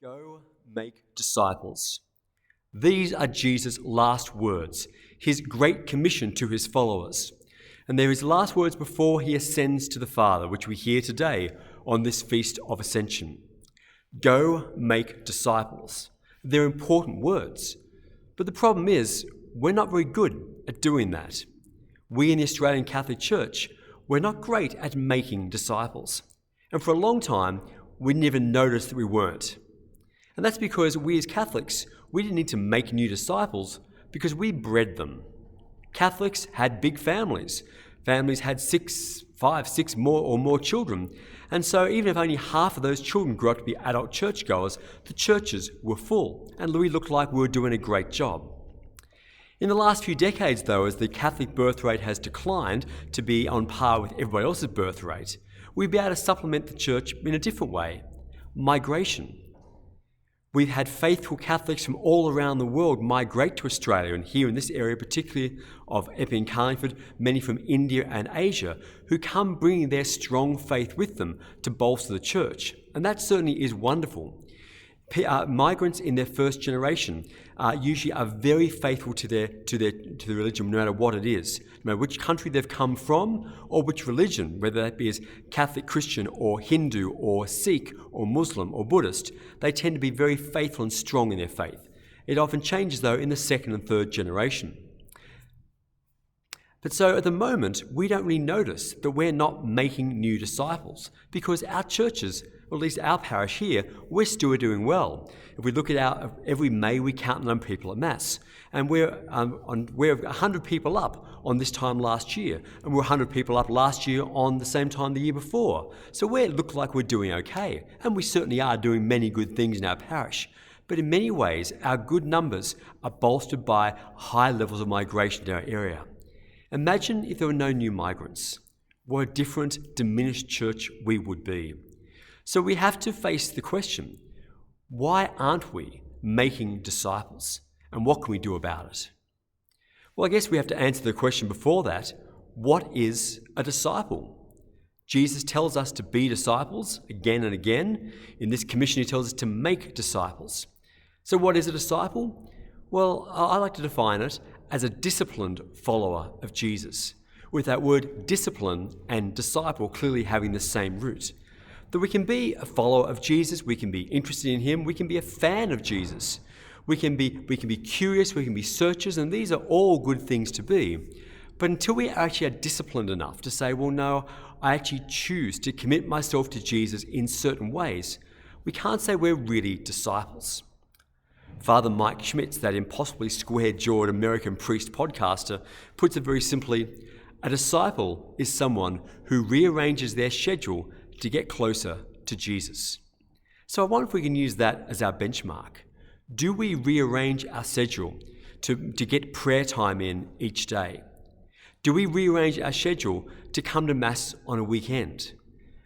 Go make disciples. These are Jesus' last words, his great commission to his followers. And they're his last words before he ascends to the Father, which we hear today on this Feast of Ascension. Go make disciples. They're important words. But the problem is, we're not very good at doing that. We in the Australian Catholic Church, we're not great at making disciples. And for a long time, we never noticed that we weren't. And that's because we as Catholics, we didn't need to make new disciples because we bred them. Catholics had big families. Families had 5, 6 more children. And so even if only half of those children grew up to be adult churchgoers, the churches were full. And we looked like we were doing a great job. In the last few decades, though, as the Catholic birth rate has declined to be on par with everybody else's birth rate, we've been able to supplement the church in a different way. Migration. We've had faithful Catholics from all around the world migrate to Australia, and here in this area, particularly of Epping and Carlingford, many from India and Asia, who come bringing their strong faith with them to bolster the church. And that certainly is wonderful. Migrants in their first generation usually are very faithful to the religion, no matter what it is, no matter which country they've come from or which religion, whether that be as Catholic, Christian or Hindu or Sikh or Muslim or Buddhist. They tend to be very faithful and strong in their faith. It often changes, though, in the second and third generation. But so at the moment, we don't really notice that we're not making new disciples because our churches, or at least our parish here, we're still doing well. If we look at every May, we count the number of people at Mass, and we're 100 people up on this time last year, and we're 100 people up last year on the same time the year before. So we look like we're doing okay, and we certainly are doing many good things in our parish. But in many ways, our good numbers are bolstered by high levels of migration in our area. Imagine if there were no new migrants. What a different, diminished church we would be. So we have to face the question, why aren't we making disciples? And what can we do about it? Well, I guess we have to answer the question before that, what is a disciple? Jesus tells us to be disciples again and again. In this commission, he tells us to make disciples. So what is a disciple? Well, I like to define it as a disciplined follower of Jesus, with that word discipline and disciple clearly having the same root. That we can be a follower of Jesus, we can be interested in him, we can be a fan of Jesus, we can be curious, we can be searchers, and these are all good things to be. But until we actually are disciplined enough to say, well, no, I actually choose to commit myself to Jesus in certain ways, we can't say we're really disciples. Father Mike Schmitz, that impossibly square-jawed American priest podcaster, puts it very simply, a disciple is someone who rearranges their schedule to get closer to Jesus. So I wonder if we can use that as our benchmark. Do we rearrange our schedule to get prayer time in each day? Do we rearrange our schedule to come to Mass on a weekend?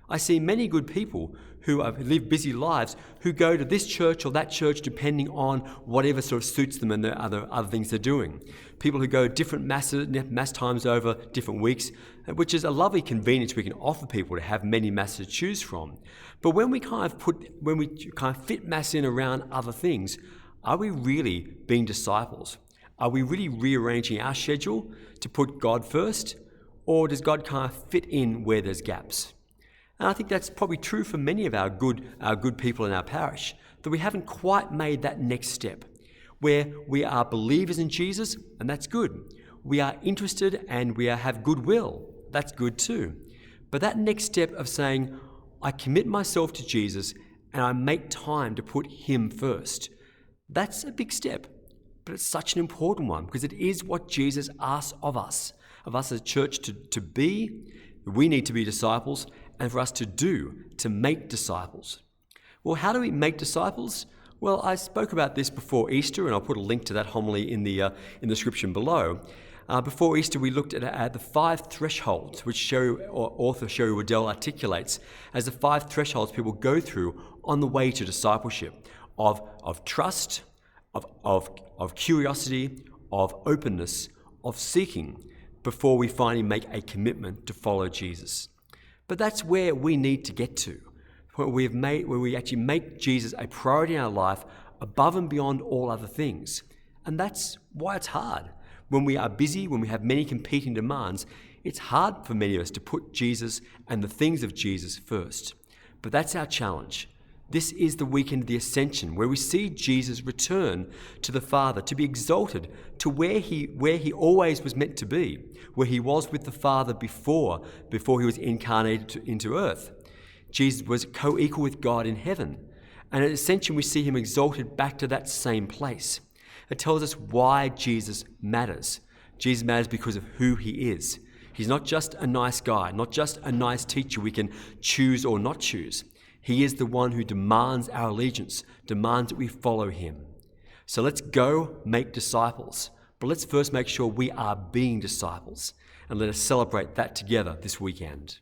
I see many good people who live busy lives who go to this church or that church depending on whatever sort of suits them and the other things they're doing. People who go different mass times over different weeks, which is a lovely convenience we can offer people to have many masses to choose from. But when we kind of fit Mass in around other things, are we really being disciples? Are we really rearranging our schedule to put God first, or does God kind of fit in where there's gaps? And I think that's probably true for many of our good people in our parish, that we haven't quite made that next step, where we are believers in Jesus, and that's good. We are interested and we have goodwill, that's good too. But that next step of saying, I commit myself to Jesus and I make time to put him first, that's a big step, but it's such an important one because it is what Jesus asks of us as a church to be. We need to be disciples, and for us to do, to make disciples. Well, how do we make disciples? Well, I spoke about this before Easter, and I'll put a link to that homily in the description below. Before Easter, we looked at the 5 thresholds, which author Sherry Waddell articulates as the 5 thresholds people go through on the way to discipleship, of trust, of curiosity, of openness, of seeking, before we finally make a commitment to follow Jesus. But that's where we need to get to. where we actually make Jesus a priority in our life above and beyond all other things. And that's why it's hard. When we are busy, when we have many competing demands, it's hard for many of us to put Jesus and the things of Jesus first. But that's our challenge. This is the weekend of the Ascension, where we see Jesus return to the Father, to be exalted to where he always was meant to be, where he was with the Father before he was incarnated into earth. Jesus was co-equal with God in heaven. And at Ascension, we see him exalted back to that same place. It tells us why Jesus matters. Jesus matters because of who he is. He's not just a nice guy, not just a nice teacher we can choose or not choose. He is the one who demands our allegiance, demands that we follow him. So let's go make disciples. But let's first make sure we are being disciples. And let us celebrate that together this weekend.